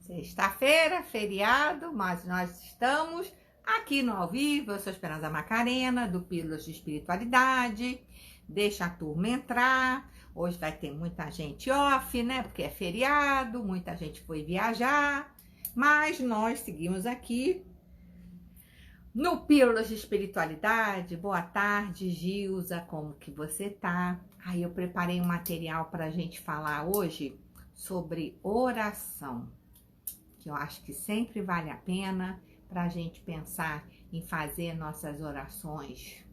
Sexta-feira, feriado, mas nós estamos aqui no Ao Vivo. Eu sou Esperança Macarena, do Pílulas de Espiritualidade. Deixa a turma entrar. Hoje vai ter muita gente off, né? Porque é feriado, muita gente foi viajar. Mas nós seguimos aqui no Pílulas de Espiritualidade. Boa tarde, Gilza, como que você tá? Aí eu preparei um material para a gente falar hoje sobre oração, que eu acho que sempre vale a pena para a gente pensar em fazer nossas orações,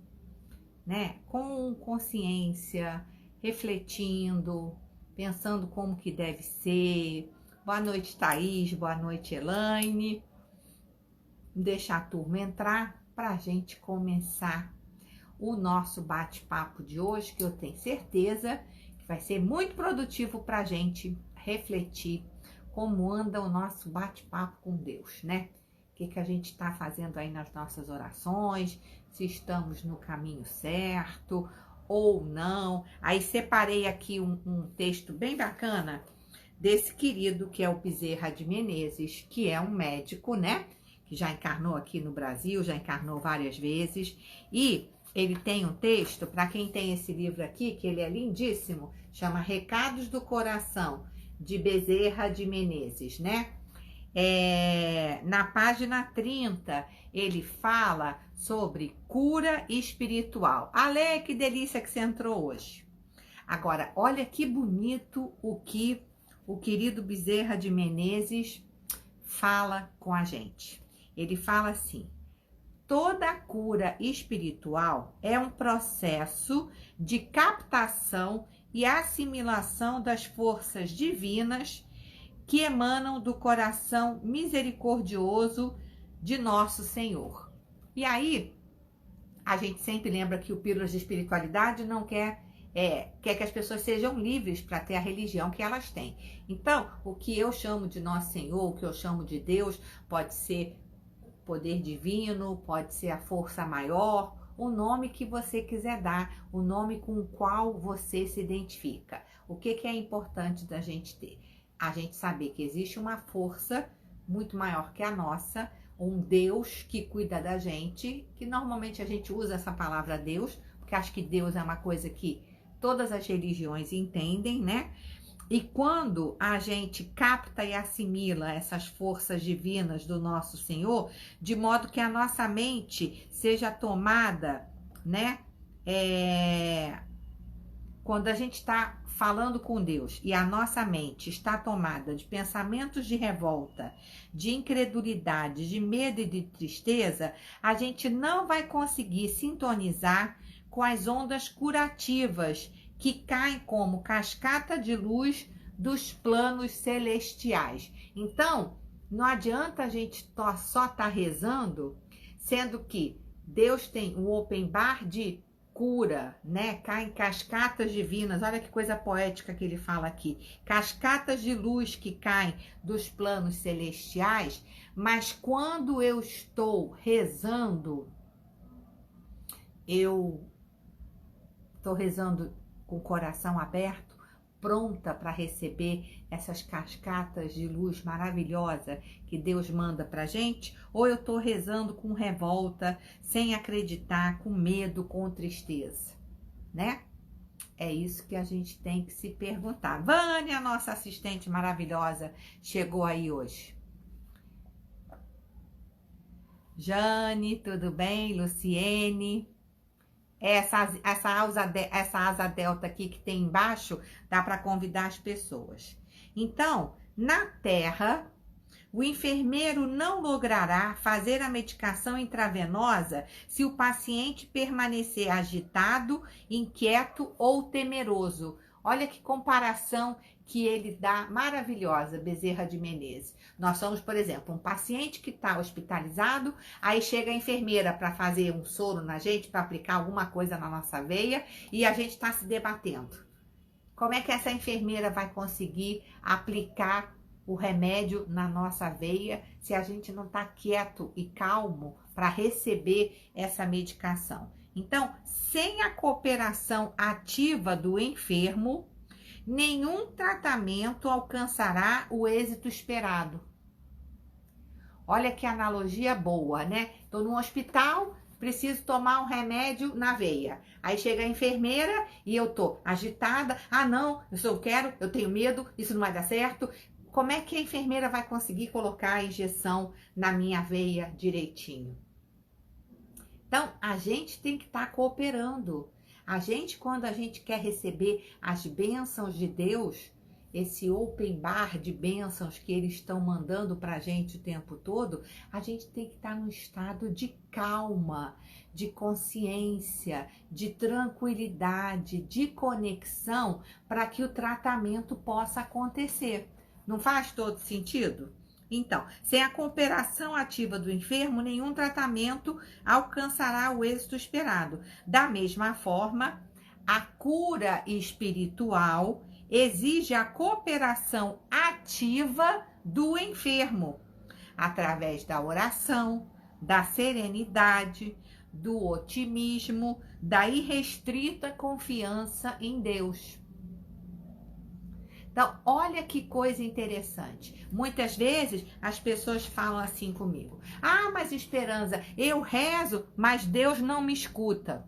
né? Com consciência, refletindo, pensando como que deve ser. Boa noite, Thaís. Boa noite, Elaine. Deixar a turma entrar para a gente começar o nosso bate-papo de hoje, que eu tenho certeza que vai ser muito produtivo para a gente refletir como anda o nosso bate-papo com Deus, né? O que a gente está fazendo aí nas nossas orações, se estamos no caminho certo ou não. Aí separei aqui um texto bem bacana desse querido que é o Bezerra de Menezes, que é um médico, né? Que já encarnou aqui no Brasil, já encarnou várias vezes. E ele tem um texto, para quem tem esse livro aqui, que ele é lindíssimo, chama Recados do Coração, de Bezerra de Menezes, né? Na página 30, ele fala sobre cura espiritual. Ale, que delícia que você entrou hoje. Agora, olha que bonito o que o querido Bezerra de Menezes fala com a gente. Ele fala assim: toda cura espiritual é um processo de captação e assimilação das forças divinas que emanam do coração misericordioso de nosso Senhor. E aí, a gente sempre lembra que o Pílulas de Espiritualidade não quer que as pessoas sejam livres para ter a religião que elas têm. Então, o que eu chamo de Nosso Senhor, o que eu chamo de Deus, pode ser poder divino, pode ser a força maior, o nome que você quiser dar, o nome com o qual você se identifica. O que é importante da gente ter? A gente saber que existe uma força muito maior que a nossa, um Deus que cuida da gente, que normalmente a gente usa essa palavra Deus, porque acho que Deus é uma coisa que todas as religiões entendem, né? E quando a gente capta e assimila essas forças divinas do nosso Senhor, de modo que a nossa mente seja tomada, né? Quando a gente está falando com Deus e a nossa mente está tomada de pensamentos de revolta, de incredulidade, de medo e de tristeza, a gente não vai conseguir sintonizar com as ondas curativas que caem como cascata de luz dos planos celestiais. Então, não adianta a gente só estar rezando, sendo que Deus tem um open bar de cura, né? Caem cascatas divinas. Olha que coisa poética que ele fala aqui. Cascatas de luz que caem dos planos celestiais, mas quando eu estou rezando, eu estou rezando com o coração aberto, pronta para receber essas cascatas de luz maravilhosa que Deus manda pra gente, ou eu tô rezando com revolta, sem acreditar, com medo, com tristeza, né? É isso que a gente tem que se perguntar. Vânia, nossa assistente maravilhosa, chegou aí hoje. Jane, tudo bem? Luciene. Essa asa delta aqui que tem embaixo, dá para convidar as pessoas. Então, na Terra, o enfermeiro não logrará fazer a medicação intravenosa se o paciente permanecer agitado, inquieto ou temeroso. Olha que comparação que ele dá maravilhosa, Bezerra de Menezes. Nós somos, por exemplo, um paciente que está hospitalizado, aí chega a enfermeira para fazer um soro na gente, para aplicar alguma coisa na nossa veia, e a gente está se debatendo. Como é que essa enfermeira vai conseguir aplicar o remédio na nossa veia se a gente não está quieto e calmo para receber essa medicação? Então, sem a cooperação ativa do enfermo, nenhum tratamento alcançará o êxito esperado. Olha que analogia boa, né? Tô num hospital, preciso tomar um remédio na veia. Aí chega a enfermeira e eu tô agitada. Ah, não, eu tenho medo, isso não vai dar certo. Como é que a enfermeira vai conseguir colocar a injeção na minha veia direitinho? Então, a gente tem que estar cooperando. Quando a gente quer receber as bênçãos de Deus, esse open bar de bênçãos que eles estão mandando para a gente o tempo todo, a gente tem que estar num estado de calma, de consciência, de tranquilidade, de conexão, para que o tratamento possa acontecer. Não faz todo sentido? Então, sem a cooperação ativa do enfermo, nenhum tratamento alcançará o êxito esperado. Da mesma forma, a cura espiritual exige a cooperação ativa do enfermo, através da oração, da serenidade, do otimismo, da irrestrita confiança em Deus. Então, olha que coisa interessante. Muitas vezes as pessoas falam assim comigo: ah, mas Esperança, eu rezo, mas Deus não me escuta.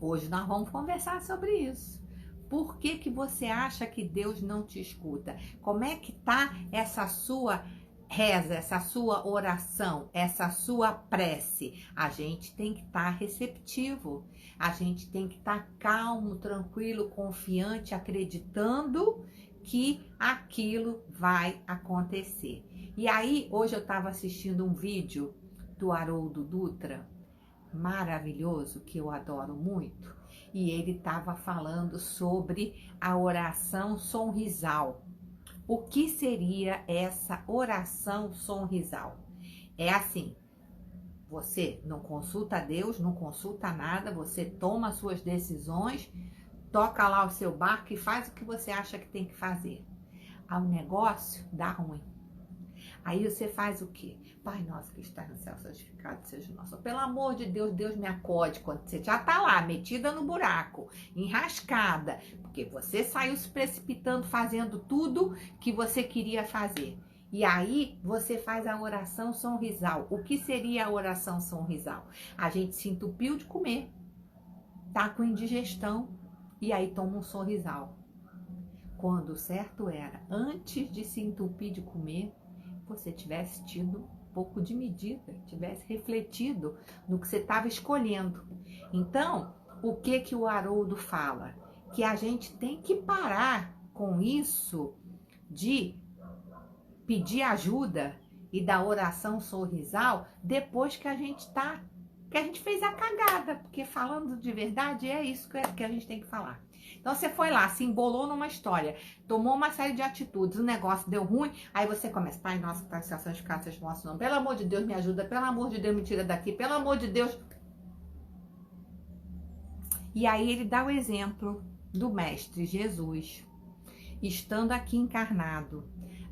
Hoje nós vamos conversar sobre isso. Por que que você acha que Deus não te escuta? Como é que tá essa sua reza, essa sua oração, essa sua prece? A gente tem que estar receptivo. A gente tem que estar calmo, tranquilo, confiante, acreditando que aquilo vai acontecer. E aí, hoje eu estava assistindo um vídeo do Haroldo Dutra, maravilhoso, que eu adoro muito, e ele estava falando sobre a oração sonrisal. O que seria essa oração sonrisal? É assim: você não consulta Deus, não consulta nada, você toma suas decisões, toca lá o seu barco e faz o que você acha que tem que fazer. Aí o negócio dá ruim. Aí você faz o quê? Pai nosso que está no céu, santificado seja o nosso. Pelo amor de Deus, Deus me acode. Quando você já está lá, metida no buraco, enrascada, porque você saiu se precipitando, fazendo tudo que você queria fazer. E aí você faz a oração sonrisal. O que seria a oração sonrisal? A gente se entupiu de comer, tá com indigestão, e aí toma um sonrisal. Quando o certo era, antes de se entupir de comer, você tivesse tido um pouco de medida, tivesse refletido no que você estava escolhendo. Então, o que que o Haroldo fala? Que a gente tem que parar com isso de pedir ajuda e da oração sorrisal depois que a gente fez a cagada, porque falando de verdade é isso que a gente tem que falar. Então você foi lá, se embolou numa história, tomou uma série de atitudes, o negócio deu ruim, aí você começa: Pai nosso que está em céu, santificado seja o nosso nome, pelo amor de Deus me ajuda, pelo amor de Deus me tira daqui, pelo amor de Deus. E aí ele dá o exemplo do Mestre Jesus, estando aqui encarnado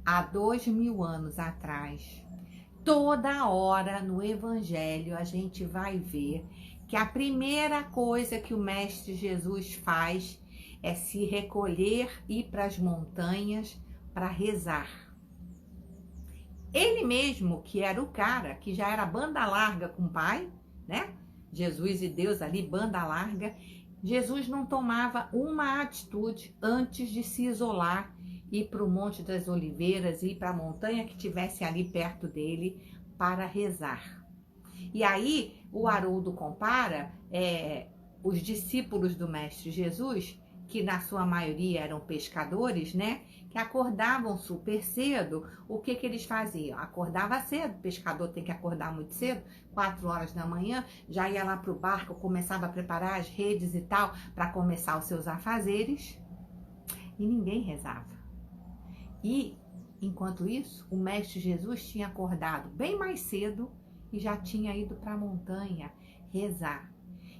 há 2000 anos atrás. Toda hora no Evangelho a gente vai ver que a primeira coisa que o Mestre Jesus faz é se recolher e ir para as montanhas para rezar. Ele mesmo, que era o cara, que já era banda larga com o Pai, né? Jesus e Deus ali, banda larga. Jesus não tomava uma atitude antes de se isolar, ir para o Monte das Oliveiras, ir para a montanha que tivesse ali perto dele para rezar. E aí o Haroldo compara os discípulos do Mestre Jesus, que na sua maioria eram pescadores, né? Que acordavam super cedo. O que que eles faziam? Acordava cedo, o pescador tem que acordar muito cedo, 4 horas da manhã, já ia lá para o barco, começava a preparar as redes e tal, para começar os seus afazeres, e ninguém rezava. E, enquanto isso, o Mestre Jesus tinha acordado bem mais cedo e já tinha ido para a montanha rezar.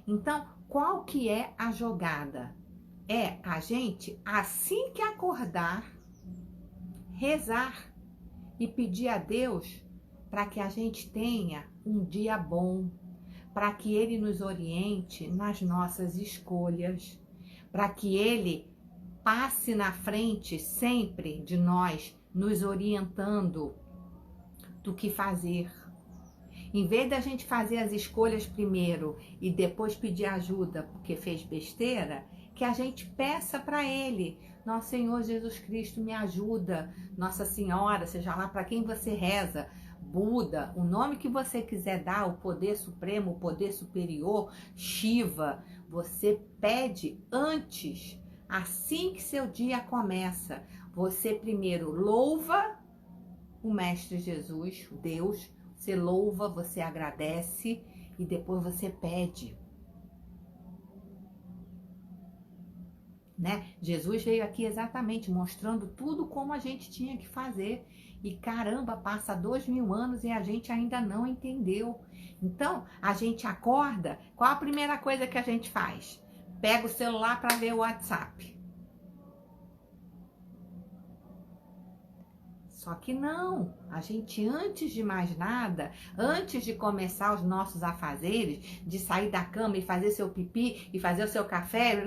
Então, qual que é a jogada? É a gente, assim que acordar, rezar e pedir a Deus para que a gente tenha um dia bom, para que Ele nos oriente nas nossas escolhas, para que Ele passe na frente sempre de nós, nos orientando do que fazer. Em vez da gente fazer as escolhas primeiro e depois pedir ajuda porque fez besteira, que a gente peça para Ele: Nosso Senhor Jesus Cristo, me ajuda. Nossa Senhora, seja lá para quem você reza, Buda, o nome que você quiser dar, o poder supremo, o poder superior, Shiva, você pede antes, assim que seu dia começa. Você primeiro louva o Mestre Jesus, o Deus, você louva, você agradece e depois você pede. Né? Jesus veio aqui exatamente mostrando tudo como a gente tinha que fazer. E caramba, passa 2000 anos e a gente ainda não entendeu. Então, a gente acorda, qual a primeira coisa que a gente faz? Pega o celular para ver o WhatsApp. Só que não, a gente antes de mais nada, antes de começar os nossos afazeres, de sair da cama e fazer seu pipi e fazer o seu café,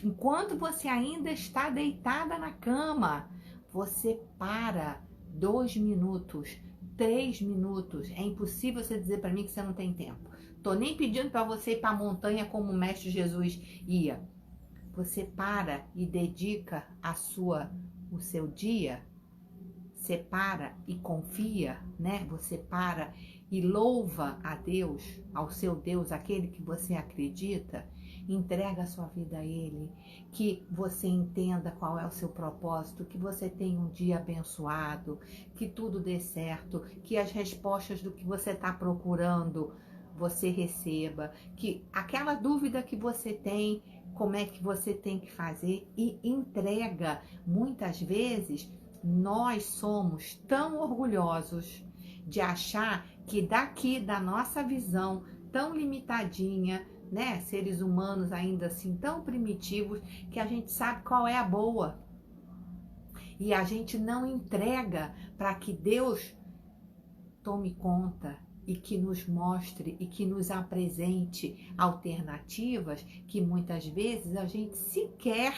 enquanto você ainda está deitada na cama, você para 2 minutos, 3 minutos. É impossível você dizer para mim que você não tem tempo. Tô nem pedindo para você ir para a montanha como o Mestre Jesus ia. Você para e dedica o seu dia. Você para e confia, né? Você para e louva a Deus, ao seu Deus, aquele que você acredita. Entrega a sua vida a Ele, que você entenda qual é o seu propósito, que você tenha um dia abençoado, que tudo dê certo, que as respostas do que você está procurando você receba, que aquela dúvida que você tem, como é que você tem que fazer, e entrega. Muitas vezes nós somos tão orgulhosos de achar que daqui da nossa visão tão limitadinha, né, seres humanos ainda assim tão primitivos, que a gente sabe qual é a boa. E a gente não entrega para que Deus tome conta e que nos mostre e que nos apresente alternativas que muitas vezes a gente sequer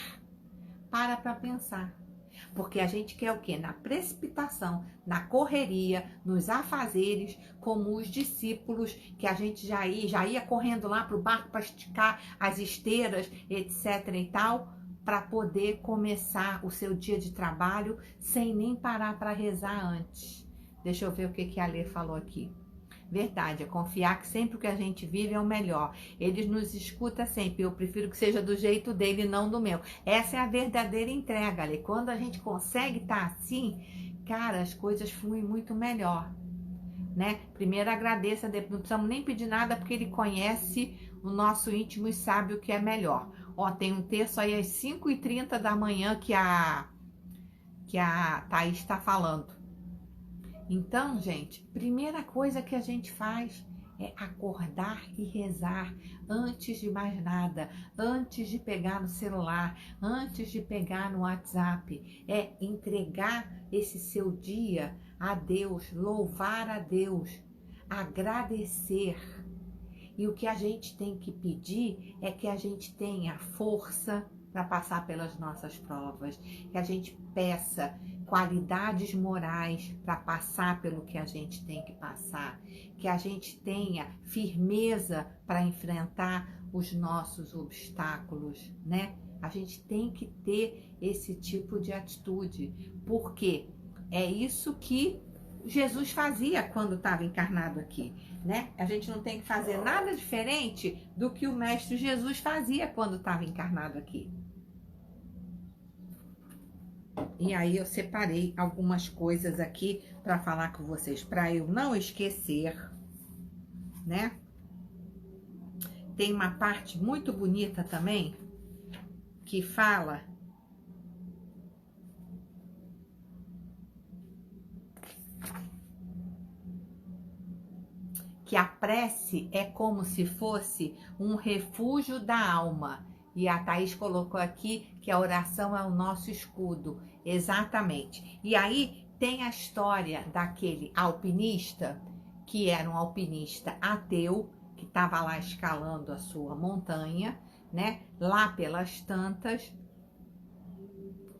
para pensar. Porque a gente quer o quê? Na precipitação, na correria, nos afazeres, como os discípulos, que a gente já ia correndo lá para o barco para esticar as esteiras, etc. e tal, para poder começar o seu dia de trabalho sem nem parar para rezar antes. Deixa eu ver o que a Lê falou aqui. Verdade, é confiar que sempre o que a gente vive é o melhor. Ele nos escuta sempre. Eu prefiro que seja do jeito dele, não do meu. Essa é a verdadeira entrega, Ale. Quando a gente consegue estar assim, cara, as coisas fluem muito melhor, né? Primeiro agradeça, não precisamos nem pedir nada, porque ele conhece o nosso íntimo e sabe o que é melhor. Ó, tem um texto aí às 5h30 da manhã que a Thaís está falando. Então, gente, primeira coisa que a gente faz é acordar e rezar antes de mais nada, antes de pegar no celular, antes de pegar no WhatsApp. É entregar esse seu dia a Deus, louvar a Deus, agradecer. E o que a gente tem que pedir é que a gente tenha força para passar pelas nossas provas, que a gente peça qualidades morais para passar pelo que a gente tem que passar, que a gente tenha firmeza para enfrentar os nossos obstáculos, né? A gente tem que ter esse tipo de atitude, porque é isso que Jesus fazia quando estava encarnado aqui, né? A gente não tem que fazer nada diferente do que o Mestre Jesus fazia quando estava encarnado aqui. E aí eu separei algumas coisas aqui para falar com vocês, para eu não esquecer, né? Tem uma parte muito bonita também, que fala que a prece é como se fosse um refúgio da alma. E a Thaís colocou aqui que a oração é o nosso escudo. Exatamente. E aí tem a história daquele alpinista, que era um alpinista ateu, que estava lá escalando a sua montanha, né? Lá pelas tantas,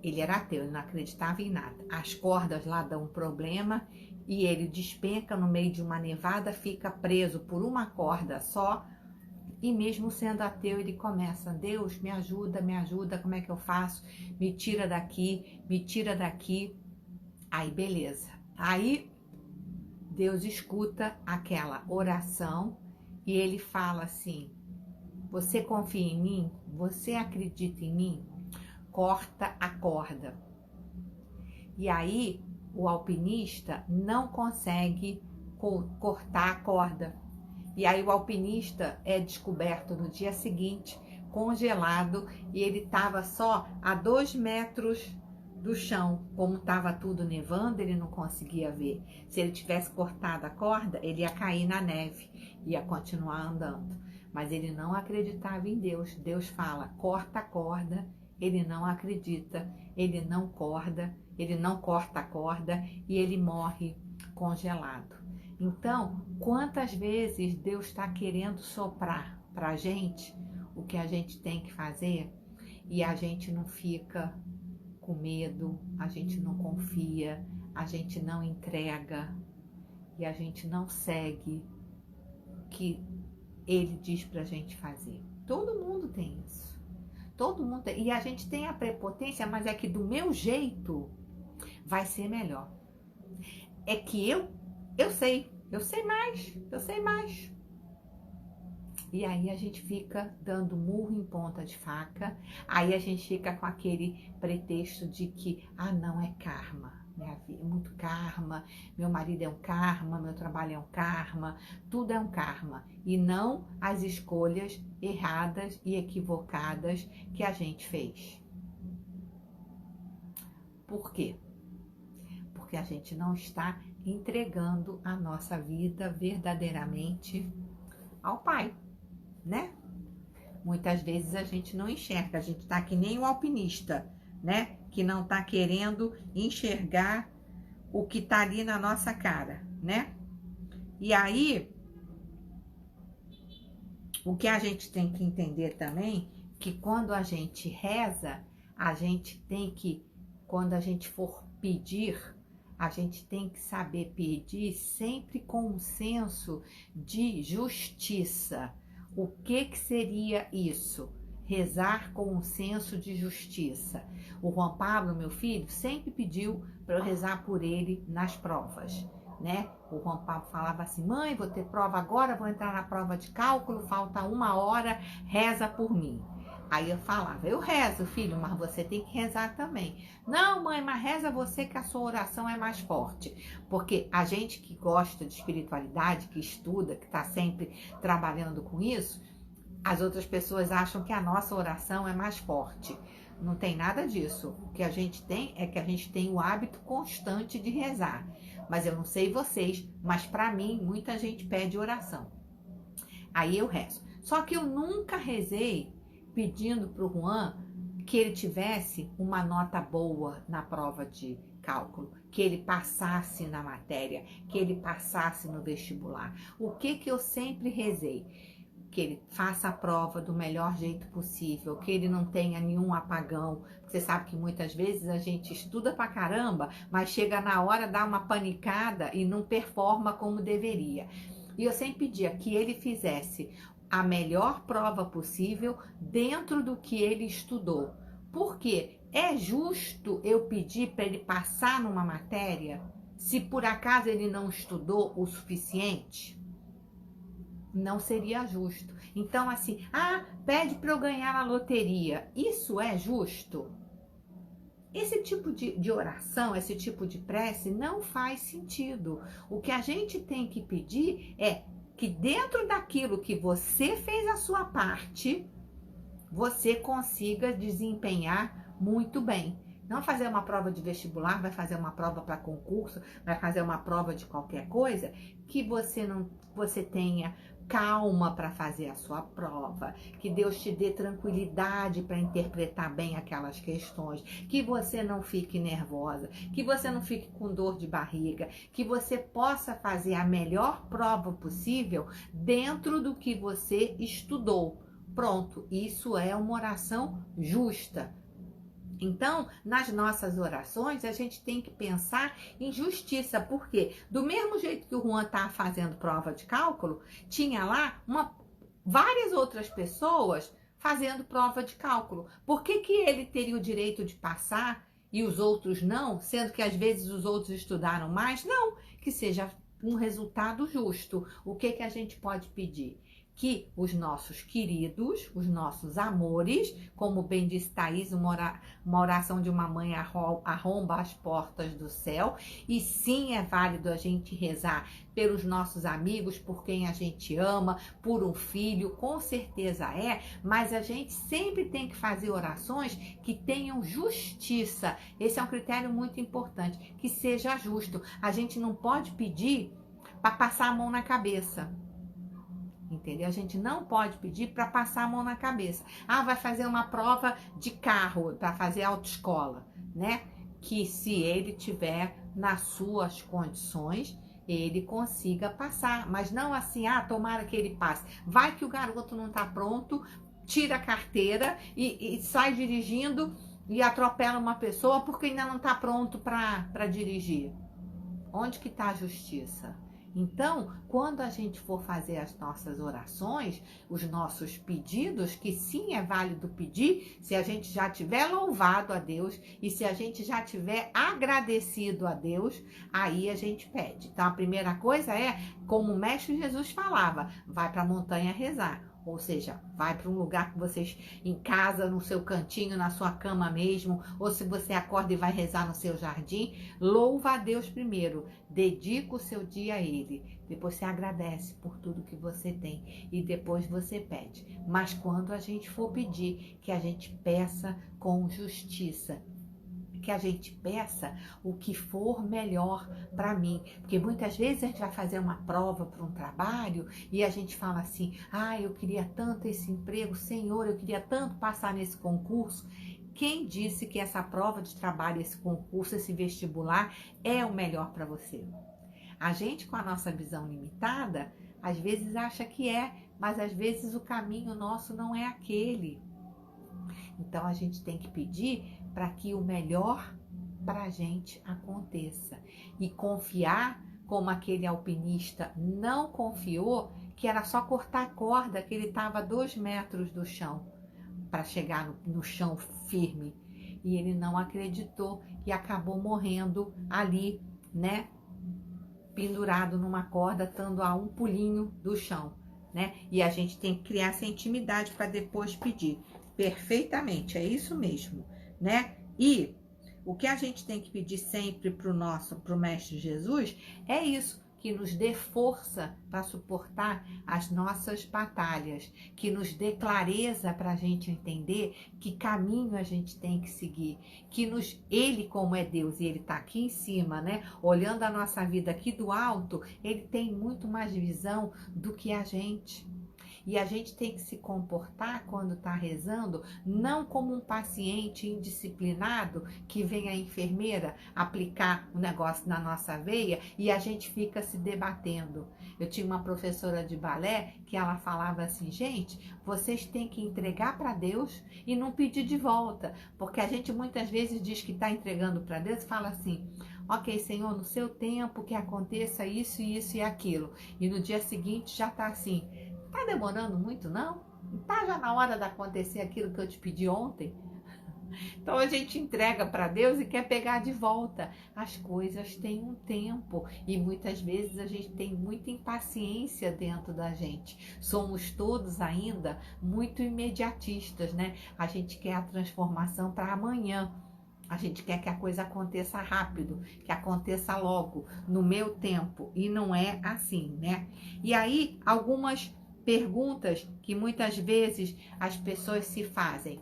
Ele era ateu, ele não acreditava em nada. As cordas lá dão um problema e ele despenca no meio de uma nevada, fica preso por uma corda só. E mesmo sendo ateu, ele começa: Deus, me ajuda, como é que eu faço? Me tira daqui, me tira daqui. Aí, beleza. Aí, Deus escuta aquela oração e ele fala assim: você confia em mim? Você acredita em mim? Corta a corda. E aí, o alpinista não consegue cortar a corda. E aí o alpinista é descoberto no dia seguinte, congelado, e ele estava só a 2 metros do chão. Como estava tudo nevando, ele não conseguia ver. Se ele tivesse cortado a corda, ele ia cair na neve, ia continuar andando. Mas ele não acreditava em Deus. Deus fala: corta a corda. Ele não acredita, ele não corta a corda e ele morre congelado. Então, quantas vezes Deus está querendo soprar para a gente o que a gente tem que fazer e a gente não fica com medo, a gente não confia, a gente não entrega e a gente não segue o que Ele diz para a gente fazer. Todo mundo tem isso. Todo mundo tem. E a gente tem a prepotência, mas é que do meu jeito vai ser melhor. É que eu sei mais. E aí a gente fica dando murro em ponta de faca, aí a gente fica com aquele pretexto de que, não, é karma, minha vida é muito karma, meu marido é um karma, meu trabalho é um karma, tudo é um karma, e não as escolhas erradas e equivocadas que a gente fez. Por quê? Porque a gente não está entregando a nossa vida verdadeiramente ao Pai, né? Muitas vezes a gente não enxerga, a gente tá que nem o alpinista, né? Que não tá querendo enxergar o que tá ali na nossa cara, né? E aí, o que a gente tem que entender também, que quando a gente reza, a gente tem que, quando a gente for pedir, a gente tem que saber pedir sempre com um senso de justiça. O que seria isso? Rezar com um senso de justiça. O Juan Pablo, meu filho, sempre pediu para eu rezar por ele nas provas, né? O Juan Pablo falava assim: mãe, vou ter prova agora, vou entrar na prova de cálculo, falta 1 hora, reza por mim. Aí eu falava: eu rezo, filho, mas você tem que rezar também. Não, mãe, mas reza você que a sua oração é mais forte. Porque a gente que gosta de espiritualidade, que estuda, que está sempre trabalhando com isso, as outras pessoas acham que a nossa oração é mais forte. Não tem nada disso. O que a gente tem é que a gente tem o hábito constante de rezar. Mas eu não sei vocês, mas para mim, muita gente pede oração. Aí eu rezo. Só que eu nunca rezei pedindo para o Juan que ele tivesse uma nota boa na prova de cálculo, que ele passasse na matéria, que ele passasse no vestibular. O que eu sempre rezei? Que ele faça a prova do melhor jeito possível, que ele não tenha nenhum apagão. Você sabe que muitas vezes a gente estuda pra caramba, mas chega na hora, dá uma panicada e não performa como deveria. E eu sempre pedia que ele fizesse a melhor prova possível dentro do que ele estudou. Porque é justo eu pedir para ele passar numa matéria se por acaso ele não estudou o suficiente? Não seria justo. Então, assim, pede para eu ganhar na loteria. Isso é justo? Esse tipo de oração, esse tipo de prece não faz sentido. O que a gente tem que pedir é que dentro daquilo que você fez a sua parte, você consiga desempenhar muito bem. Não fazer uma prova de vestibular, vai fazer uma prova para concurso, vai fazer uma prova de qualquer coisa, que você tenha calma para fazer a sua prova, que Deus te dê tranquilidade para interpretar bem aquelas questões, que você não fique nervosa, que você não fique com dor de barriga, que você possa fazer a melhor prova possível dentro do que você estudou. Pronto, isso é uma oração justa. Então, nas nossas orações, a gente tem que pensar em justiça, porque do mesmo jeito que o Juan está fazendo prova de cálculo, tinha lá várias outras pessoas fazendo prova de cálculo. Por que que ele teria o direito de passar e os outros não, sendo que às vezes os outros estudaram mais? Não, que seja um resultado justo. O que que a gente pode pedir? Que os nossos queridos, os nossos amores, como bem disse Thaís, uma oração de uma mãe arromba as portas do céu, e sim é válido a gente rezar pelos nossos amigos, por quem a gente ama, por um filho, com certeza é, mas a gente sempre tem que fazer orações que tenham justiça. Esse é um critério muito importante, que seja justo. A gente não pode pedir para passar a mão na cabeça. Entendeu? A gente não pode pedir para passar a mão na cabeça. Ah, vai fazer uma prova de carro para fazer autoescola, né? Que se ele tiver nas suas condições, ele consiga passar. Mas não assim, ah, tomara que ele passe. Vai que o garoto não está pronto, tira a carteira e sai dirigindo e atropela uma pessoa porque ainda não está pronto para dirigir. Onde que está a justiça? Então, quando a gente for fazer as nossas orações, os nossos pedidos, que sim é válido pedir, se a gente já tiver louvado a Deus e se a gente já tiver agradecido a Deus, aí a gente pede. Então, a primeira coisa é, como o Mestre Jesus falava, vai para a montanha rezar. Ou seja, vai para um lugar que vocês, em casa, no seu cantinho, na sua cama mesmo, ou se você acorda e vai rezar no seu jardim, louva a Deus primeiro, dedica o seu dia a Ele, depois você agradece por tudo que você tem e depois você pede. Mas quando a gente for pedir, que a gente peça com justiça, que a gente peça o que for melhor para mim, porque muitas vezes a gente vai fazer uma prova para um trabalho e a gente fala assim, ah, eu queria tanto esse emprego, Senhor, eu queria tanto passar nesse concurso. Quem disse que essa prova de trabalho, esse concurso, esse vestibular é o melhor para você? A gente, com a nossa visão limitada, às vezes acha que é, mas às vezes o caminho nosso não é aquele. Então a gente tem que pedir para que o melhor para a gente aconteça e confiar, como aquele alpinista não confiou, que era só cortar a corda, que ele estava a 2 metros do chão para chegar no chão firme, e ele não acreditou e acabou morrendo ali, né, pendurado numa corda, estando a um pulinho do chão, né? E a gente tem que criar essa intimidade para depois pedir. Perfeitamente, é isso mesmo, né? E o que a gente tem que pedir sempre pro Mestre Jesus é isso, que nos dê força para suportar as nossas batalhas, que nos dê clareza para a gente entender que caminho a gente tem que seguir, que Ele, como é Deus e Ele está aqui em cima, né? Olhando a nossa vida aqui do alto, Ele tem muito mais visão do que a gente. E a gente tem que se comportar quando está rezando, não como um paciente indisciplinado que vem a enfermeira aplicar o negócio na nossa veia e a gente fica se debatendo. Eu tinha uma professora de balé que ela falava assim, gente, vocês têm que entregar para Deus e não pedir de volta, porque a gente muitas vezes diz que está entregando para Deus e fala assim, ok, Senhor, no seu tempo que aconteça isso, isso e aquilo. E no dia seguinte já está assim, tá demorando muito, não? Não tá já na hora de acontecer aquilo que eu te pedi ontem? Então a gente entrega para Deus e quer pegar de volta. As coisas têm um tempo e muitas vezes a gente tem muita impaciência dentro da gente. Somos todos ainda muito imediatistas, né? A gente quer a transformação para amanhã. A gente quer que a coisa aconteça rápido, que aconteça logo, no meu tempo. E não é assim, né? E aí, algumas perguntas que muitas vezes as pessoas se fazem.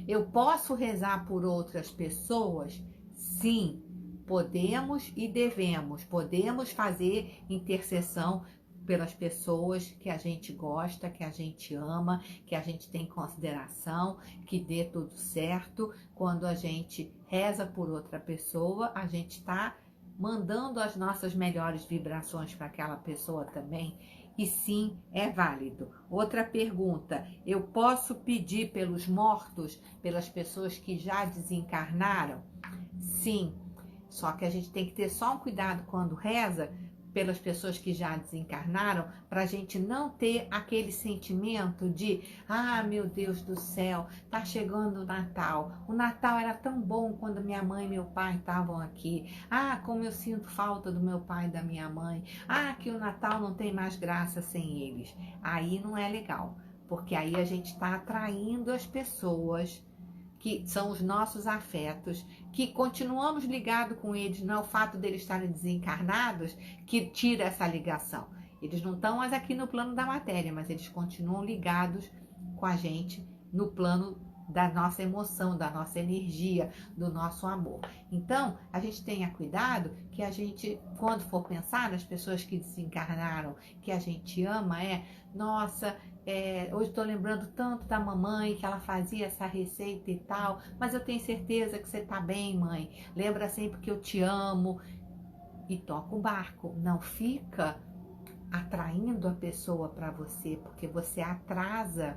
Eu posso rezar por outras pessoas? Sim, podemos e devemos. Podemos fazer intercessão pelas pessoas que a gente gosta, que a gente ama, que a gente tem consideração, que dê tudo certo. Quando a gente reza por outra pessoa, a gente está mandando as nossas melhores vibrações para aquela pessoa também. e sim, é válido. Outra pergunta, eu posso pedir pelos mortos, pelas pessoas que já desencarnaram? Sim, só que a gente tem que ter só um cuidado quando reza pelas pessoas que já desencarnaram, para a gente não ter aquele sentimento de, ah, meu Deus do céu, tá chegando o Natal. O Natal era tão bom quando minha mãe e meu pai estavam aqui. Ah, como eu sinto falta do meu pai e da minha mãe. Ah, que o Natal não tem mais graça sem eles. Aí não é legal, porque aí a gente está atraindo as pessoas que são os nossos afetos, que continuamos ligados com eles, não é o fato deles estarem desencarnados que tira essa ligação. Eles não estão mais aqui no plano da matéria, mas eles continuam ligados com a gente no plano da nossa emoção, da nossa energia, do nosso amor. Então, a gente tenha cuidado que a gente, quando for pensar nas pessoas que desencarnaram, que a gente ama, nossa, hoje estou lembrando tanto da mamãe, que ela fazia essa receita e tal, mas eu tenho certeza que você está bem, mãe. Lembra sempre que eu te amo. E toca o barco. Não fica atraindo a pessoa para você, porque você atrasa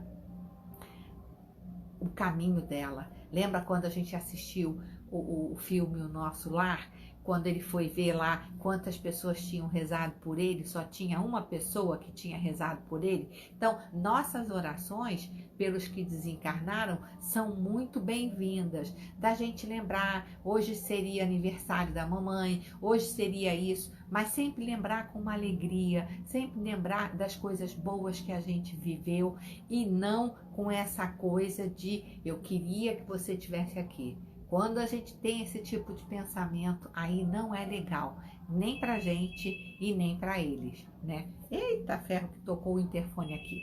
o caminho dela. Lembra quando a gente assistiu o filme O Nosso Lar? Quando ele foi ver lá quantas pessoas tinham rezado por ele, só tinha uma pessoa que tinha rezado por ele. Então, nossas orações pelos que desencarnaram são muito bem-vindas. Da gente lembrar, hoje seria aniversário da mamãe, hoje seria isso, mas sempre lembrar com uma alegria, sempre lembrar das coisas boas que a gente viveu e não com essa coisa de eu queria que você estivesse aqui. Quando a gente tem esse tipo de pensamento, aí não é legal, nem pra gente e nem pra eles, né? Eita, ferro que tocou o interfone aqui.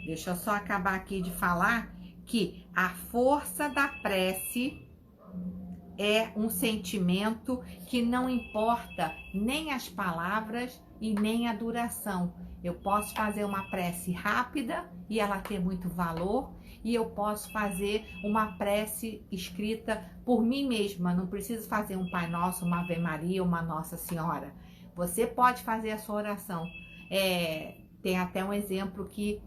Deixa eu só acabar aqui de falar que a força da prece é um sentimento que não importa nem as palavras e nem a duração. Eu posso fazer uma prece rápida e ela ter muito valor, e eu posso fazer uma prece escrita por mim mesma. Não preciso fazer um Pai Nosso, uma Ave Maria, uma Nossa Senhora. Você pode fazer a sua oração. Tem até um exemplo que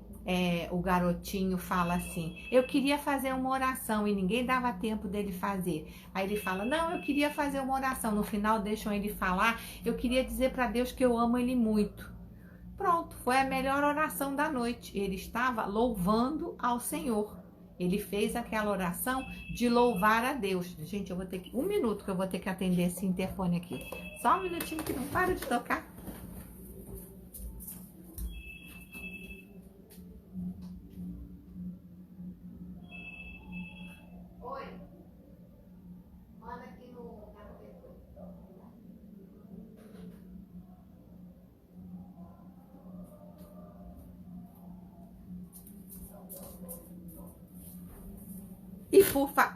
o garotinho fala assim, eu queria fazer uma oração e ninguém dava tempo dele fazer. Aí ele fala, não, eu queria fazer uma oração. No final deixam ele falar, eu queria dizer para Deus que eu amo ele muito. Pronto, foi a melhor oração da noite. Ele estava louvando ao Senhor. Ele fez aquela oração de louvar a Deus. Gente, eu vou ter que... 1 minuto que eu vou ter que atender esse interfone aqui. Só 1 minutinho que não para de tocar. Oi. Manda aqui no...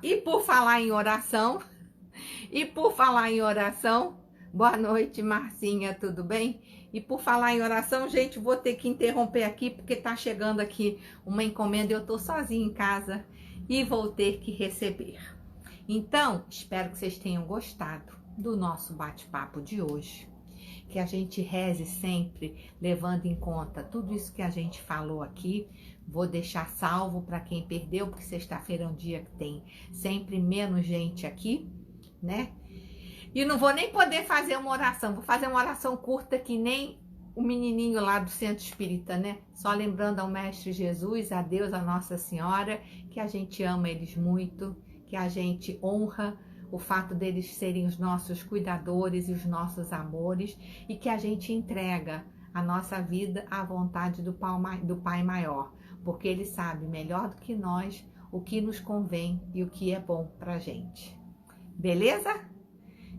E por falar em oração, boa noite, Marcinha, tudo bem? E por falar em oração, gente, vou ter que interromper aqui, porque tá chegando aqui uma encomenda, eu tô sozinha em casa e vou ter que receber. Então, espero que vocês tenham gostado do nosso bate-papo de hoje. Que a gente reze sempre, levando em conta tudo isso que a gente falou aqui. Vou deixar salvo para quem perdeu, porque sexta-feira é um dia que tem sempre menos gente aqui, né? E não vou nem poder fazer uma oração, vou fazer uma oração curta que nem o menininho lá do Centro Espírita, né? Só lembrando ao Mestre Jesus, a Deus, a Nossa Senhora, que a gente ama eles muito, que a gente honra o fato deles serem os nossos cuidadores e os nossos amores, e que a gente entrega a nossa vida à vontade do Pai Maior, porque Ele sabe melhor do que nós o que nos convém e o que é bom pra gente. Beleza?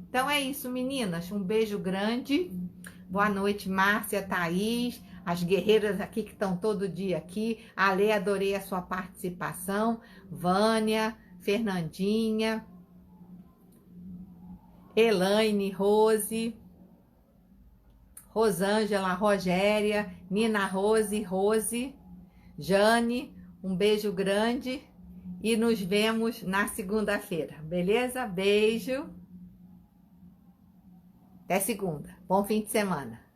Então é isso, meninas. Um beijo grande. Boa noite, Márcia, Thaís, as guerreiras aqui que estão todo dia aqui. Ale, adorei a sua participação. Vânia, Fernandinha, Elaine, Rose, Rosângela, Rogéria, Nina Rose, Jane, um beijo grande e nos vemos na segunda-feira, beleza? Beijo. Até segunda. Bom fim de semana.